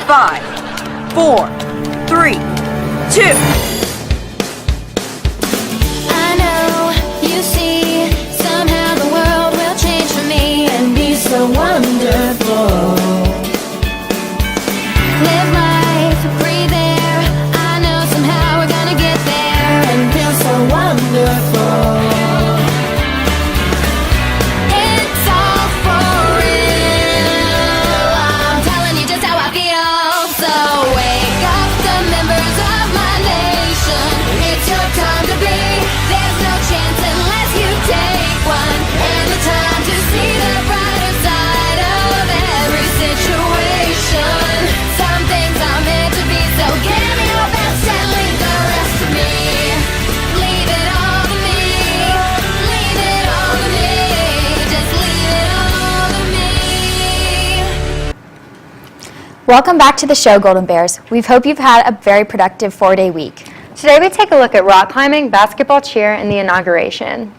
5, 4, 3, 2. I know you see, somehow the world will change for me and be so wonderful. Live life, breathe air. I know somehow we're gonna get there and feel so wonderful. It's all for real. I'm telling you just how I feel. So wake up, the members of my nation. It's your time to be. There's no chance unless you take one. And the time to see the brighter side of every situation. Some things are meant to be, so give me your best and leave the rest to me. Leave it all to me. Leave it all to me. Just leave it all to me. Welcome back to the show, Golden Bears. We hope you've had a very productive 4-day week. Today we take a look at rock climbing, basketball cheer, and the inauguration.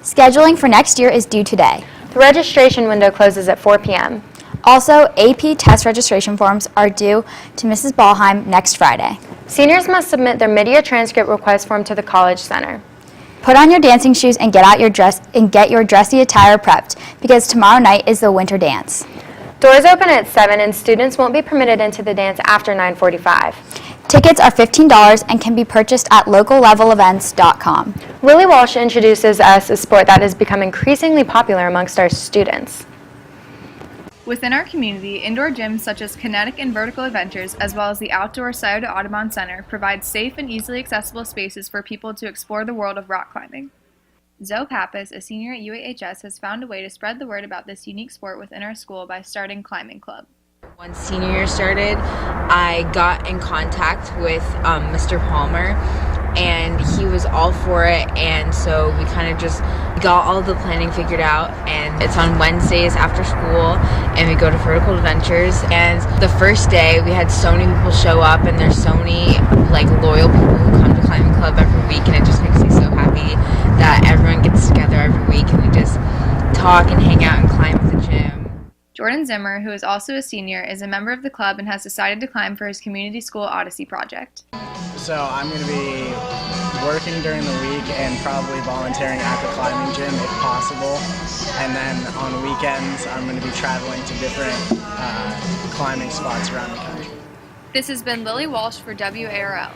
Scheduling for next year is due today. The registration window closes at 4 p.m. Also, AP test registration forms are due to Mrs. Ballheim next Friday. Seniors must submit their mid-year transcript request form to the College Center. Put on your dancing shoes and get out your dress and get your dressy attire prepped because tomorrow night is the winter dance. Doors open at 7 and students won't be permitted into the dance after 9:45. Tickets are $15 and can be purchased at locallevelevents.com. Willie Walsh introduces us a sport that has become increasingly popular amongst our students. Within our community, indoor gyms such as Kinetic and Vertical Adventures, as well as the outdoor Scioto Audubon Center, provide safe and easily accessible spaces for people to explore the world of rock climbing. Zoe Pappas, a senior at UAHS, has found a way to spread the word about this unique sport within our school by starting Climbing Club. Once senior year started, I got in contact with Mr. Palmer, and he was all for it, and so we kind of just got all the planning figured out, and it's on Wednesdays after school, and we go to Vertical Adventures, and the first day we had so many people show up, and there's so many loyal people who come to Climbing Club every week, and it just makes me so happy that everyone gets together every week and we just talk and hang out and climb at the gym. Jordan Zimmer, who is also a senior, is a member of the club and has decided to climb for his community school Odyssey project. So I'm going to be working during the week and probably volunteering at the climbing gym if possible. And then on weekends, I'm going to be traveling to different climbing spots around the country. This has been Lily Walsh for WARL.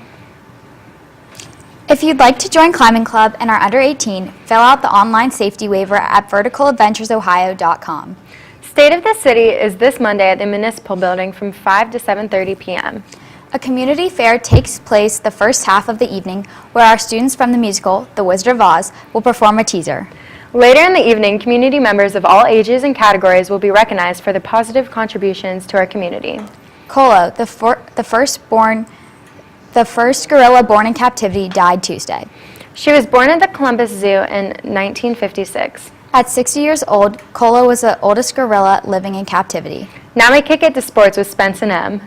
If you'd like to join Climbing Club and are under 18, fill out the online safety waiver at verticaladventuresohio.com. State of the City is this Monday at the Municipal Building from 5 to 7:30 p.m. A community fair takes place the first half of the evening where our students from the musical, The Wizard of Oz, will perform a teaser. Later in the evening, community members of all ages and categories will be recognized for their positive contributions to our community. Colo, the first gorilla born in captivity, died Tuesday. She was born at the Columbus Zoo in 1956. At 60 years old, Colo was the oldest gorilla living in captivity. Now we kick it to sports with Spence and M.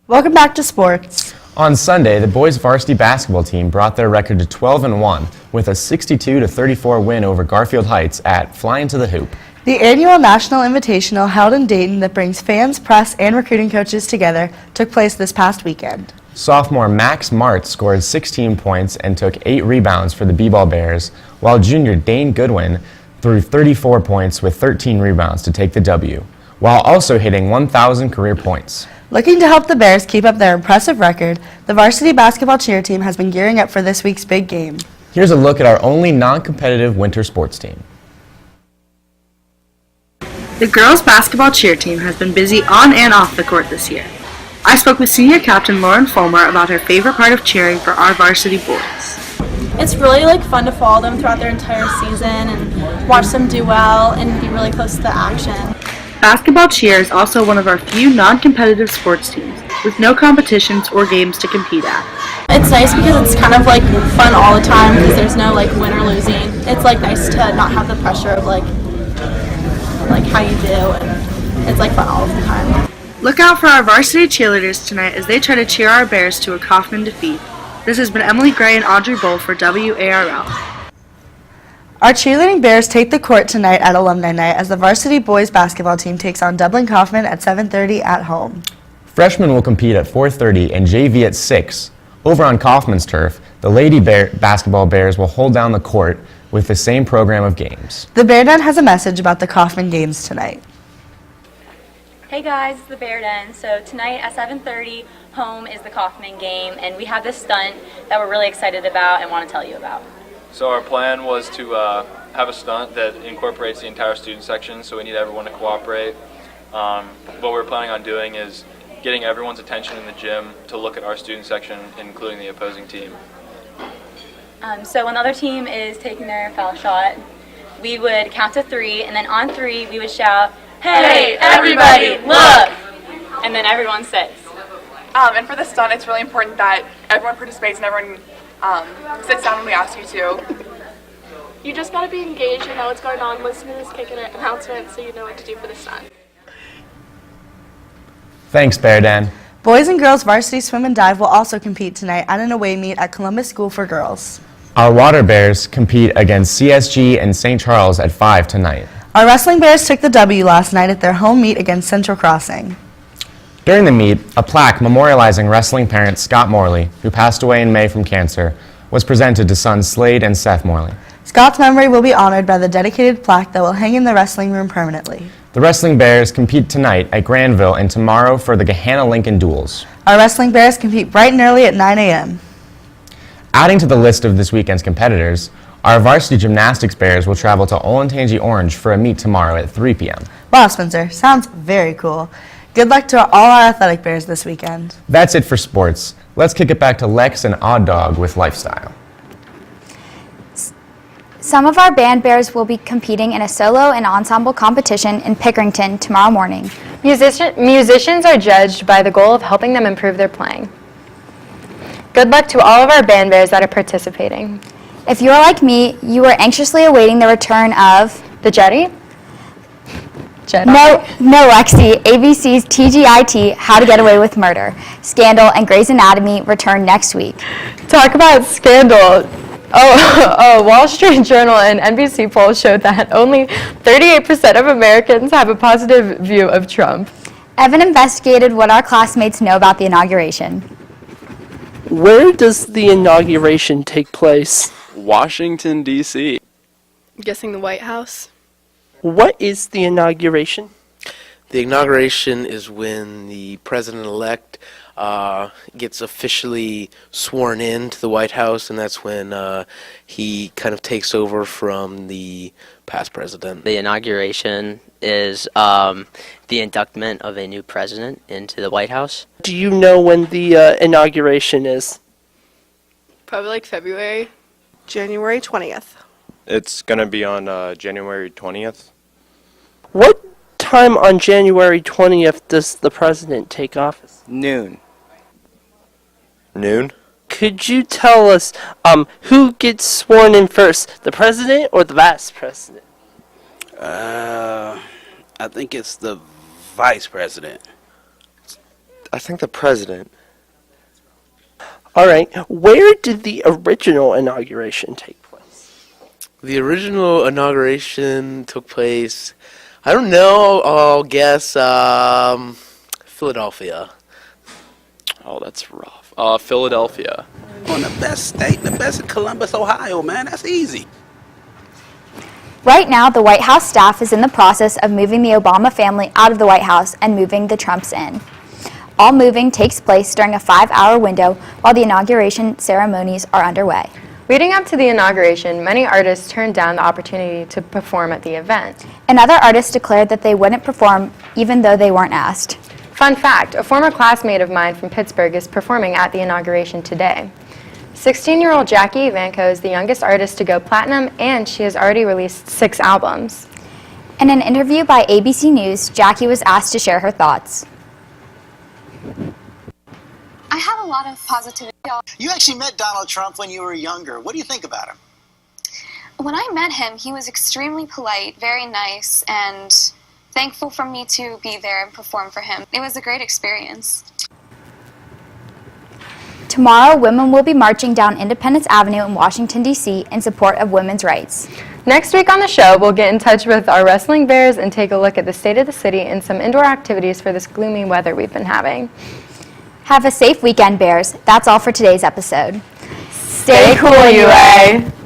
Welcome back to sports. On Sunday, the boys varsity basketball team brought their record to 12-1 with a 62-34 win over Garfield Heights at Fly Into the Hoop. The annual National Invitational held in Dayton that brings fans, press, and recruiting coaches together took place this past weekend. Sophomore Max Martz scored 16 points and took 8 rebounds for the B-Ball Bears, while junior Dane Goodwin threw 34 points with 13 rebounds to take the W, while also hitting 1,000 career points. Looking to help the Bears keep up their impressive record, the varsity basketball cheer team has been gearing up for this week's big game. Here's a look at our only non-competitive winter sports team. The girls basketball cheer team has been busy on and off the court this year. I spoke with senior captain Lauren Fulmer about her favorite part of cheering for our varsity boys. It's really fun to follow them throughout their entire season and watch them do well and be really close to the action. Basketball cheer is also one of our few non-competitive sports teams, with no competitions or games to compete at. It's nice because it's kind of fun all the time because there's no win or losing. It's nice to not have the pressure of how you do, and it's fun all of the time. Look out for our varsity cheerleaders tonight as they try to cheer our Bears to a Kaufman defeat. This has been Emily Gray and Audrey Bull for WARL. Our cheerleading Bears take the court tonight at Alumni Night as the varsity boys basketball team takes on Dublin Kaufman at 7:30 at home. Freshmen will compete at 4:30 and JV at 6. Over on Kaufman's turf, the Lady Basketball Bears will hold down the court with the same program of games. The Bear Den has a message about the Kaufman games tonight. Hey guys, it's the Bear Den. So tonight at 7:30, home is the Kaufman game, and we have this stunt that we're really excited about and want to tell you about. So our plan was to have a stunt that incorporates the entire student section, so we need everyone to cooperate. What we're planning on doing is getting everyone's attention in the gym to look at our student section, including the opposing team. So when the other team is taking their foul shot, we would count to 3, and then on 3 we would shout, "Hey, everybody, look!" And then everyone sits. And for the stunt, it's really important that everyone participates and everyone sits down when we ask you to. You just gotta be engaged and know what's going on, listen to this Kickin announcement so you know what to do for the stunt. Thanks, Bear Den. Boys and girls varsity swim and dive will also compete tonight at an away meet at Columbus School for Girls. Our Water Bears compete against CSG and St. Charles at 5 tonight. Our Wrestling Bears took the W last night at their home meet against Central Crossing. During the meet, a plaque memorializing wrestling parent Scott Morley, who passed away in May from cancer, was presented to sons Slade and Seth Morley. Scott's memory will be honored by the dedicated plaque that will hang in the wrestling room permanently. The Wrestling Bears compete tonight at Granville and tomorrow for the Gahanna-Lincoln Duels. Our Wrestling Bears compete bright and early at 9 a.m. Adding to the list of this weekend's competitors, our Varsity Gymnastics Bears will travel to Olentangy Orange for a meet tomorrow at 3 p.m. Wow, Spencer, sounds very cool. Good luck to all our athletic bears this weekend. That's it for sports. Let's kick it back to Lex and Odd Dog with Lifestyle. Some of our band bears will be competing in a solo and ensemble competition in Pickerington tomorrow morning. Musicians are judged by the goal of helping them improve their playing. Good luck to all of our band bears that are participating. If you are like me, you are anxiously awaiting the return of the Jetty? No, Lexi. ABC's TGIT, How to Get Away with Murder, Scandal, and Grey's Anatomy return next week. Talk about scandal. Wall Street Journal and NBC polls showed that only 38% of Americans have a positive view of Trump. Evan investigated what our classmates know about the inauguration. Where does the inauguration take place? Washington, D.C. I'm guessing the White House. What is the inauguration? The inauguration is when the president-elect gets officially sworn in to the White House, and that's when he kind of takes over from the past president. The inauguration is the inductment of a new president into the White House. Do you know when the inauguration is? Probably like February. January 20th. It's going to be on January 20th. What time on January 20th does the president take office? Noon. Noon? Could you tell us who gets sworn in first, the president or the vice president? I think it's the vice president. I think the president. All right. Where did the original inauguration take place? The original inauguration took place, I don't know, I'll guess Philadelphia. Oh, that's rough. Philadelphia. On the best state, the best in Columbus, Ohio, man. That's easy. Right now, the White House staff is in the process of moving the Obama family out of the White House and moving the Trumps in. All moving takes place during a 5-hour window while the inauguration ceremonies are underway. Leading up to the inauguration, many artists turned down the opportunity to perform at the event. And other artists declared that they wouldn't perform even though they weren't asked. Fun fact, a former classmate of mine from Pittsburgh is performing at the inauguration today. 16-year-old Jackie Evanko is the youngest artist to go platinum, and she has already released 6 albums. In an interview by ABC News, Jackie was asked to share her thoughts. I have a lot of positivity. You actually met Donald Trump when you were younger. What do you think about him? When I met him, he was extremely polite, very nice, and thankful for me to be there and perform for him. It was a great experience. Tomorrow, women will be marching down Independence Avenue in Washington, D.C. in support of women's rights. Next week on the show, we'll get in touch with our wrestling bears and take a look at the state of the city and some indoor activities for this gloomy weather we've been having. Have a safe weekend, Bears. That's all for today's episode. Stay cool, UA!